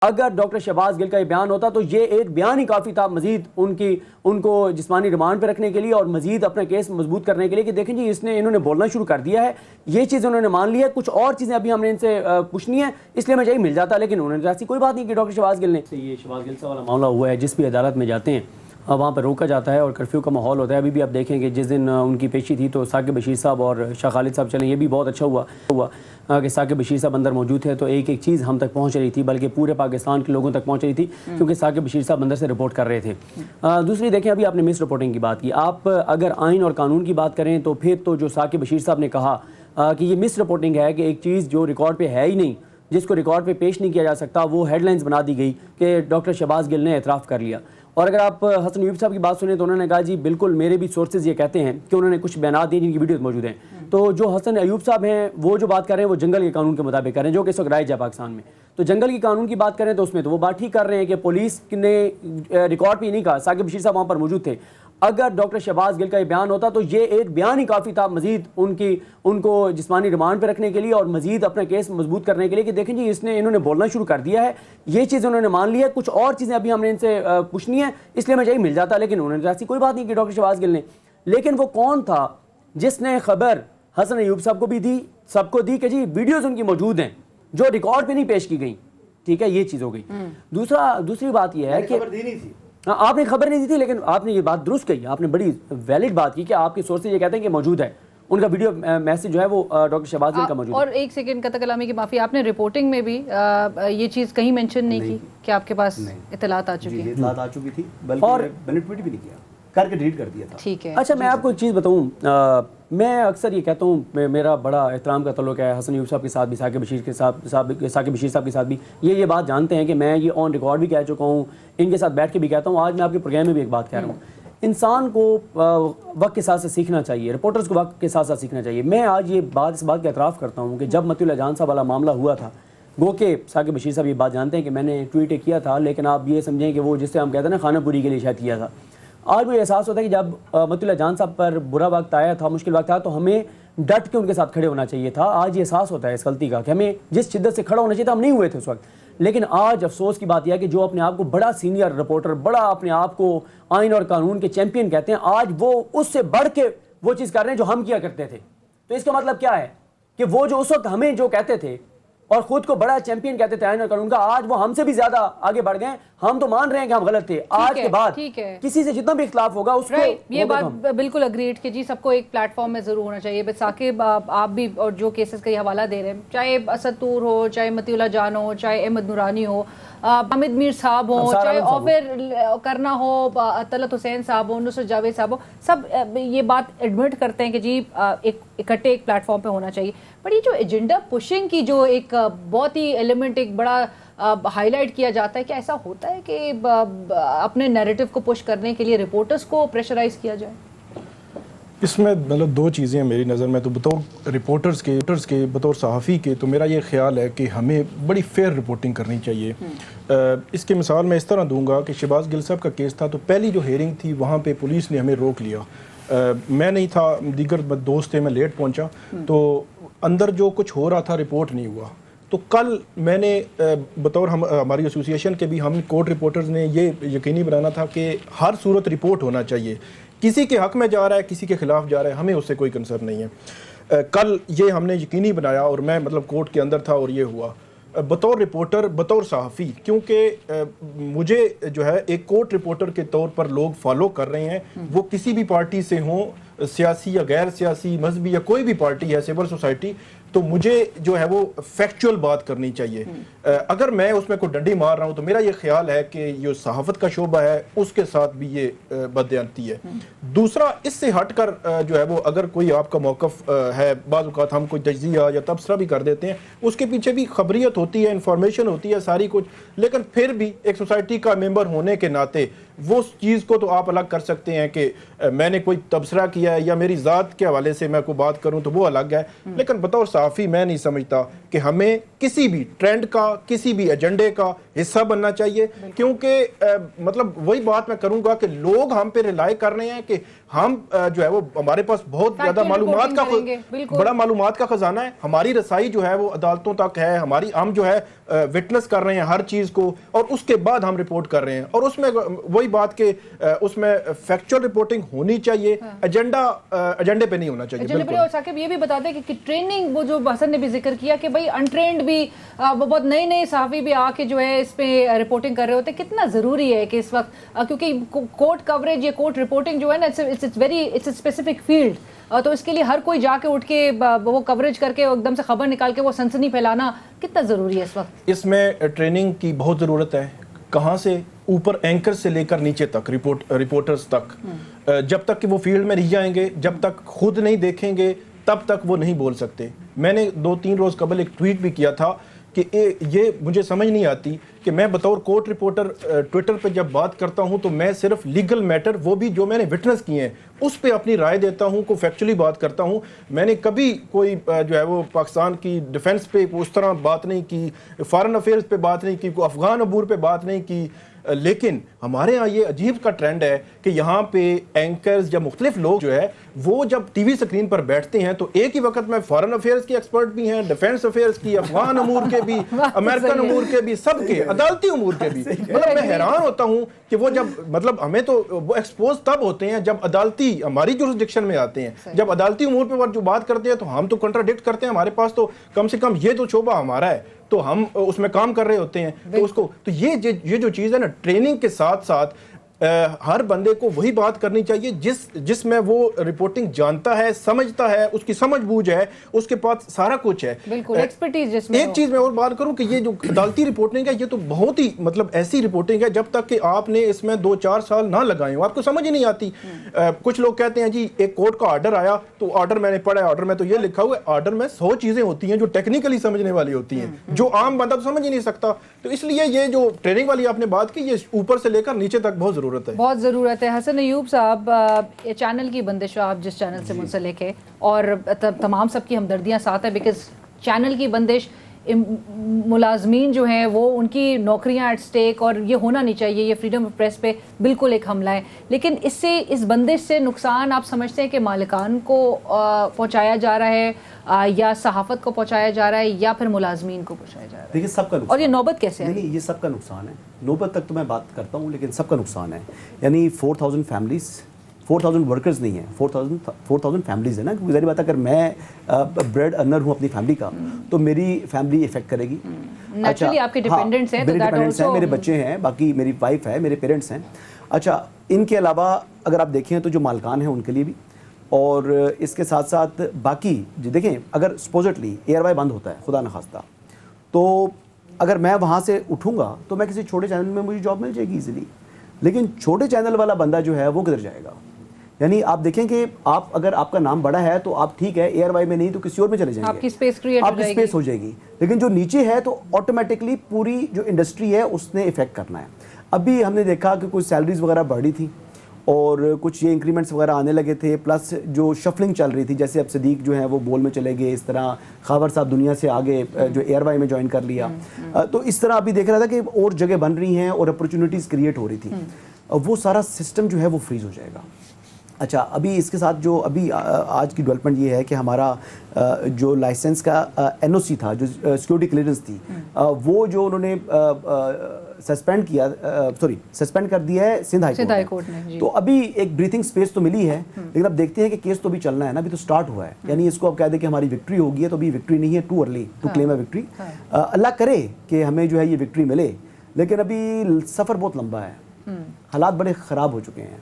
اگر ڈاکٹر شہباز گل کا یہ بیان ہوتا تو یہ ایک بیان ہی کافی تھا مزید ان کو جسمانی ریمانڈ پہ رکھنے کے لیے اور مزید اپنا کیس مضبوط کرنے کے لیے کہ دیکھیں جی انہوں نے بولنا شروع کر دیا ہے، یہ چیز انہوں نے مان لی ہے، کچھ اور چیزیں ابھی ہم نے ان سے پوچھنی ہے، اس لیے میں یہی مل جاتا، لیکن انہوں نے ایسی کوئی بات نہیں کہ ڈاکٹر شہباز گل نے یہ شہباز گل سے والا معاملہ ہوا ہے، جس بھی عدالت میں جاتے ہیں وہاں پر روکا جاتا ہے اور کرفیو کا ماحول ہوتا ہے۔ ابھی بھی آپ دیکھیں کہ جس دن ان کی پیشی تھی تو ثاقب بشیر صاحب اور شاہ خالد صاحب چلیں، یہ بھی بہت اچھا ہوا کہ ثاقب بشیر صاحب اندر موجود تھے تو ایک چیز ہم تک پہنچ رہی تھی، بلکہ پورے پاکستان کے لوگوں تک پہنچ رہی تھی، کیونکہ ثاقب بشیر صاحب اندر سے رپورٹ کر رہے تھے۔ دوسری دیکھیں، ابھی آپ نے مس رپورٹنگ کی بات کی، آپ اگر آئین اور قانون کی بات کریں تو پھر تو جو ثاقب بشیر صاحب نے کہا کہ یہ مس رپورٹنگ ہے کہ ایک چیز جو ریکارڈ پہ ہے ہی نہیں، جس کو ریکارڈ پہ پیش نہیں کیا جا سکتا، وہ ہیڈ لائنز بنا دی گئی کہ ڈاکٹر شہباز گل نے اعتراف کر لیا۔ اور اگر آپ حسن ایوب صاحب کی بات سنیں تو انہوں نے کہا جی بالکل میرے بھی سورسز یہ کہتے ہیں کہ انہوں نے کچھ بیانات دیے جن کی ویڈیوز موجود ہیں، تو جو حسن ایوب صاحب ہیں وہ جو بات کر رہے ہیں وہ جنگل کے قانون کے مطابق کر رہے ہیں جو کہ اس وقت رائج ہے پاکستان میں، تو جنگل کی قانون کی بات کریں تو اس میں تو وہ بات ٹھیک کر رہے ہیں کہ پولیس نے ریکارڈ پہ ہی نہیں کہا، ثاقب بشیر صاحب وہاں پر موجود تھے، اگر ڈاکٹر شہباز گل کا یہ بیان ہوتا تو یہ ایک بیان ہی کافی تھا مزید ان کو جسمانی ریمانڈ پہ رکھنے کے لیے اور مزید اپنا کیس مضبوط کرنے کے لیے کہ دیکھیں جی انہوں نے بولنا شروع کر دیا ہے، یہ چیز انہوں نے مان لی ہے، کچھ اور چیزیں ابھی ہم نے ان سے پوچھنی ہے، اس لیے میں یہی مل جاتا، لیکن انہوں نے ایسی کوئی بات نہیں کہ ڈاکٹر شہباز گل نے۔ لیکن وہ کون تھا جس نے خبر حسن ایوب صاحب کو بھی دی، سب کو دی کہ جی ویڈیوز ان کی موجود ہیں جو ریکارڈ پہ نہیں پیش کی گئی، ٹھیک ہے، یہ چیز ہو گئی۔ دوسری بات یہ ہے کہ آپ نے خبر نہیں دی تھی، لیکن آپ نے یہ بات درست کہی، آپ نے بڑی ویلڈ بات کی کہ آپ کے سورسز یہ کہتے ہیں کہ موجود ہے، ان کا ویڈیو میسج جو ہے وہ ڈاکٹر شہباز گل کا موجود ہے۔ اور ایک سیکنڈ قطع کلامی کی معافی، آپ نے رپورٹنگ میں بھی یہ چیز کہیں مینشن نہیں کی کہ آپ کے پاس اطلاعات آ چکی ہیں؟ اطلاعات آ چکی تھی، بلکہ میں نے ٹویٹ بھی نہیں کیا، کر کے ڈیلیٹ کر دیا تھا۔ ٹھیک ہے، اچھا میں آپ کو ایک چیز بتاؤں، میں اکثر یہ کہتا ہوں، میرا بڑا احترام کا تعلق ہے حسن ایوب صاحب کے ساتھ بھی، ثاقب بشیر صاحب کے ساتھ بھی، یہ بات جانتے ہیں کہ میں یہ آن ریکارڈ بھی کہہ چکا ہوں، ان کے ساتھ بیٹھ کے بھی کہتا ہوں، آج میں آپ کے پروگرام میں بھی ایک بات کہہ رہا ہوں، انسان کو وقت کے ساتھ سیکھنا چاہیے، رپورٹرز کو وقت کے ساتھ سیکھنا چاہیے۔ میں آج اس بات کا اعتراف کرتا ہوں کہ جب متی اللہ جان صاحب والا معاملہ ہوا تھا، گو کہ ثاقب بشیر صاحب یہ بات جانتے ہیں کہ میں نے ٹویٹ کیا تھا، لیکن آپ یہ سمجھیں کہ وہ جس سے ہم کہتے ہیں نا خانہ پوری کے لیے شاید کیا تھا۔ آج مجھے احساس ہوتا ہے کہ جب متی اللہ جان صاحب پر برا وقت آیا تھا، مشکل وقت آیا تو ہمیں ڈٹ کے ان کے ساتھ کھڑے ہونا چاہیے تھا۔ آج یہ احساس ہوتا ہے اس غلطی کا کہ ہمیں جس شدت سے کھڑا ہونا چاہیے تھا ہم نہیں ہوئے تھے اس وقت، لیکن آج افسوس کی بات یہ ہے کہ جو اپنے آپ کو بڑا سینئر رپورٹر، بڑا اپنے آپ کو آئین اور قانون کے چیمپئن کہتے ہیں، آج وہ اس سے بڑھ کے وہ چیز کر رہے ہیں جو ہم کیا کرتے تھے۔ تو اس کا مطلب کیا ہے کہ وہ جو اس وقت ہمیں جو کہتے تھے اور خود کو بڑا چیمپئن کہتے تھے آئین اور قانون کا، آج وہ ہم سے بھی زیادہ آگے بڑھ گئے ہیں۔ ہم تو مان رہے ہیں کہ ہم غلط تھے، آج کے بعد کسی سے جتنا بھی اختلاف ہوگا اس کو یہ بات بالکل اگریڈ کہ جی سب کو ایک پلیٹ فارم میں ضرور ہونا چاہیے۔ بس ثاقب آپ بھی اور جو کیسز کا یہ حوالہ دے رہے ہیں، چاہے اسد طور ہو، چاہے متی اللہ جان ہو، چاہے احمد نورانی ہو، حامد میر صاحب ہوں، چاہے آفر کرنا ہو، طلعت حسین صاحب ہو، نصرت جاوید صاحب ہو، سب یہ بات ایڈمٹ کرتے ہیں کہ جی اکٹھے ایک پلیٹ فارم پہ ہونا چاہیے۔ بٹ یہ جو ایجنڈا پشنگ کی جو ایک بہت ہی ایلیمنٹ ایک بڑا ہائی لائٹ کیا جاتا ہے، کہ ایسا ہوتا ہے کہ اپنے نیریٹو کو پش کرنے کے لیے رپورٹرز کو پریشرائز کیا جائے؟ اس میں مطلب دو چیزیں ہیں میری نظر میں، تو بطور رپورٹرز کے بطور صحافی کے تو میرا یہ خیال ہے کہ ہمیں بڑی فیئر رپورٹنگ کرنی چاہیے۔ اس کی مثال میں اس طرح دوں گا کہ شہباز گل صاحب کا کیس تھا تو پہلی جو ہیئرنگ تھی وہاں پہ پولیس نے ہمیں روک لیا، میں نہیں تھا، دیگر دوست تھے، میں لیٹ پہنچا، تو اندر جو کچھ ہو رہا تھا رپورٹ نہیں ہوا۔ تو کل میں نے بطور ہماری ایسوسیشن کے بھی ہم کورٹ رپورٹرز نے یہ یقینی بنانا تھا کہ ہر صورت رپورٹ ہونا چاہیے، کسی کے حق میں جا رہا ہے، کسی کے خلاف جا رہا ہے، ہمیں اس سے کوئی کنسرن نہیں ہے۔ کل یہ ہم نے یقینی بنایا اور میں مطلب کورٹ کے اندر تھا اور یہ ہوا بطور رپورٹر، بطور صحافی، کیونکہ مجھے جو ہے ایک کورٹ رپورٹر کے طور پر لوگ فالو کر رہے ہیں، وہ کسی بھی پارٹی سے ہوں، سیاسی یا غیر سیاسی، مذہبی یا کوئی بھی پارٹی ہے، سول سوسائٹی، تو مجھے جو ہے وہ فیکچول بات کرنی چاہیے۔ اگر میں اس میں کوئی ڈنڈی مار رہا ہوں تو میرا یہ خیال ہے کہ یہ صحافت کا شعبہ ہے اس کے ساتھ بھی یہ بددیانتی ہے۔ دوسرا، اس سے ہٹ کر جو ہے وہ اگر کوئی آپ کا موقف ہے، بعض اوقات ہم کوئی تجزیہ یا تبصرہ بھی کر دیتے ہیں، اس کے پیچھے بھی خبریت ہوتی ہے، انفارمیشن ہوتی ہے، ساری کچھ، لیکن پھر بھی ایک سوسائٹی کا ممبر ہونے کے ناطے وہ چیز کو تو آپ الگ کر سکتے ہیں کہ میں نے کوئی تبصرہ کیا ہے یا میری ذات کے حوالے سے میں کوئی بات کروں تو وہ الگ ہے، لیکن بطور صحافی میں نہیں سمجھتا کہ ہمیں کسی بھی ٹرینڈ کا، کسی بھی ایجنڈے کا حصہ بننا چاہیے، کیونکہ مطلب وہی بات میں کروں گا کہ لوگ ہم پہ ریلائی کر رہے ہیں کہ ہم جو ہے وہ ہمارے پاس بہت زیادہ معلومات کا بڑا معلومات کا خزانہ ہے, ہماری رسائی جو ہے وہ عدالتوں تک ہے, ہم جو ہے وٹنس کر رہے ہیں ہر چیز کو, اور اس کے بعد ہم رپورٹ کر رہے ہیں. اور اس میں وہی بات کہ اس میں فیکچوئل رپورٹنگ ہونی چاہیے, ایجنڈے پہ نہیں ہونا چاہیے. بالکل. اور ثاقب یہ بھی بتاتے ہیں کہ ٹریننگ, وہ جو حسن نے بھی ذکر کیا کہ بھائی انٹرینڈ بھی بہت نئے صحافی بھی آ کے جو ہے اس پہ رپورٹنگ کر رہے ہوتے, کتنا ضروری ہے کہ اس وقت, کیونکہ کورٹ کوریج یا کورٹ رپورٹنگ جو ہے نا اٹس اے اسپیسیفک فیلڈ, تو اس کے لیے ہر کوئی جا کے اٹھ کے وہ کوریج کر کے ایک دم سے خبر نکال کے وہ سنسنی پھیلانا کتنا ضروری ہے اس وقت. اس میں ٹریننگ کی بہت ضرورت ہے, کہاں سے, اوپر اینکر سے لے کر نیچے تک, رپورٹرز تک, جب تک کہ وہ فیلڈ میں نہیں جائیں گے, جب تک خود نہیں دیکھیں گے, تب تک وہ نہیں بول سکتے. میں نے 2-3 روز قبل ایک ٹویٹ بھی کیا تھا کہ یہ مجھے سمجھ نہیں آتی کہ میں بطور کورٹ رپورٹر ٹویٹر پہ جب بات کرتا ہوں تو میں صرف لیگل میٹر, وہ بھی جو میں نے وٹنس کیے ہیں, اس پہ اپنی رائے دیتا ہوں, کو فیکچولی بات کرتا ہوں. میں نے کبھی کوئی جو ہے وہ پاکستان کی ڈیفنس پہ اس طرح بات نہیں کی, فارن افیئرز پہ بات نہیں کی, کوئی افغان عبور پہ بات نہیں کی. لیکن ہمارے ہاں یہ عجیب کا ٹرینڈ ہے کہ یہاں پہ اینکرز یا مختلف لوگ جو ہے وہ جب ٹی وی سکرین پر بیٹھتے ہیں تو ایک ہی وقت میں فارن افیئرز کی ایکسپرٹ بھی ہیں, ڈیفنس افیئرز کی, افغان امور کے بھی, امریکن امور کے بھی, سب کے, عدالتی امور کے بھی. مطلب میں حیران ہوتا ہوں کہ وہ جب, مطلب ہمیں تو وہ ایکسپوز تب ہوتے ہیں جب عدالتی ہماری جورسڈکشن میں آتے ہیں, جب عدالتی امور پہ جو بات کرتے ہیں تو ہم تو کنٹراڈکٹ کرتے ہیں, ہمارے پاس تو کم سے کم یہ تو شعبہ ہمارا ہے تو ہم اس میں کام کر رہے ہوتے ہیں. تو اس کو, تو یہ جو چیز ہے نا, ٹریننگ کے ساتھ ساتھ ہر بندے کو وہی بات کرنی چاہیے جس میں وہ رپورٹنگ جانتا ہے, سمجھتا ہے, اس کی سمجھ بوجھ ہے, اس کے پاس سارا کچھ ہے. بالکل ایکسپرٹیز جس میں. ایک چیز میں اور بات کروں کہ یہ جو عدالتی رپورٹنگ ہے یہ تو بہت ہی مطلب ایسی رپورٹنگ ہے جب تک کہ آپ نے اس میں 2-4 سال نہ لگائے ہو آپ کو سمجھ ہی نہیں آتی. کچھ لوگ کہتے ہیں جی ایک کورٹ کا آرڈر آیا تو آرڈر میں نے پڑھا ہے, آرڈر میں تو یہ لکھا ہوا ہے. آرڈر میں 100 چیزیں ہوتی ہیں جو ٹیکنیکلی سمجھنے والی ہوتی ہیں, جو عام بندہ تو سمجھ ہی نہیں سکتا. تو اس لیے یہ جو ٹریننگ والی آپ نے بات کی, یہ اوپر سے لے کر نیچے تک بہت ضرورت ہے, بہت ضرورت ہے. حسن ایوب صاحب, چینل کی بندش آپ جس چینل سے منسلک ہے, اور تمام سب کی ہمدردیاں ساتھ ہے, بیکاز چینل کی بندش ملازمین جو ہیں وہ ان کی نوکریاں ایٹ سٹیک, اور یہ ہونا نہیں چاہیے. یہ فریڈم آف پریس پہ بالکل ایک حملہ ہے. لیکن اس بندش سے نقصان آپ سمجھتے ہیں کہ مالکان کو پہنچایا جا رہا ہے, یا صحافت کو پہنچایا جا رہا ہے, یا پھر ملازمین کو پہنچایا جا رہا ہے؟ دیکھیے سب کا نقصان, اور یہ نوبت کیسے ہے؟ نہیں, یہ سب کا نقصان ہے. نوبت تک تو میں بات کرتا ہوں لیکن سب کا نقصان ہے. یعنی 4000 فیملیز, 4000 ورکرز نہیں ہیں, 4000 فیملیز ہیں نا. ظاہر بات ہے اگر میں بریڈ ارنر ہوں اپنی فیملی کا تو میری فیملی افیکٹ کرے گی. نیچرلی آپ کے ڈیپینڈنٹس ہیں, میرے بچے ہیں, باقی میری وائف ہے, میرے پیرنٹس ہیں. اچھا, ان کے علاوہ اگر آپ دیکھیں تو جو مالکان ہیں ان کے لیے بھی, اور اس کے ساتھ ساتھ باقی دیکھیں اگر سپوزٹلی ایئر وائی بند ہوتا ہے خدا نخواستہ, تو اگر میں وہاں سے اٹھوں گا تو میں کسی چھوٹے چینل میں مجھے جاب مل جائے گی ایزیلی. لیکن چھوٹے چینل والا بندہ جو ہے وہ کدھر جائے گا؟ یعنی آپ دیکھیں کہ اگر آپ کا نام بڑا ہے تو آپ ٹھیک ہے ایئر وائی میں نہیں تو کسی اور میں چلے جائیں گے, آپ کی اسپیس ہو جائے گی. لیکن جو نیچے ہے تو آٹومیٹکلی پوری جو انڈسٹری ہے اس نے افیکٹ کرنا ہے. ابھی ہم نے دیکھا کہ کچھ سیلریز وغیرہ بڑھی تھی اور کچھ یہ انکریمنٹس وغیرہ آنے لگے تھے, پلس جو شفلنگ چل رہی تھی, جیسے اب صدیق جو ہیں وہ بول میں چلے گئے, اس طرح خاور صاحب دنیا سے آگے جو ایئر وائی میں جوائن کر لیا. تو اس طرح ابھی دیکھ رہا تھا کہ اور جگہ بن رہی ہیں اور اپرچونیٹیز کریٹ ہو رہی تھی. وہ سارا سسٹم جو ہے وہ فریز ہو جائے گا. اچھا, ابھی اس کے ساتھ جو ابھی آج کی ڈیولپمنٹ یہ ہے کہ ہمارا جو لائسنس کا این او سی تھا, جو سیکورٹی کلیئرنس تھی, وہ جو انہوں نے سسپینڈ کر دیا ہے سندھ ہائی کورٹ نے. تو ابھی ایک بریتھنگ سپیس تو ملی ہے, لیکن اب دیکھتے ہیں کہ کیس تو بھی چلنا ہے نا, ابھی تو سٹارٹ ہوا ہے. یعنی اس کو اب کہہ دیں کہ ہماری وکٹری ہوگی ہے تو ابھی وکٹری نہیں ہے, too early to claim a victory. Allah کرے کہ ہمیں جو ہے یہ وکٹری ملے, لیکن ابھی سفر بہت لمبا ہے, حالات بڑے خراب ہو چکے ہیں.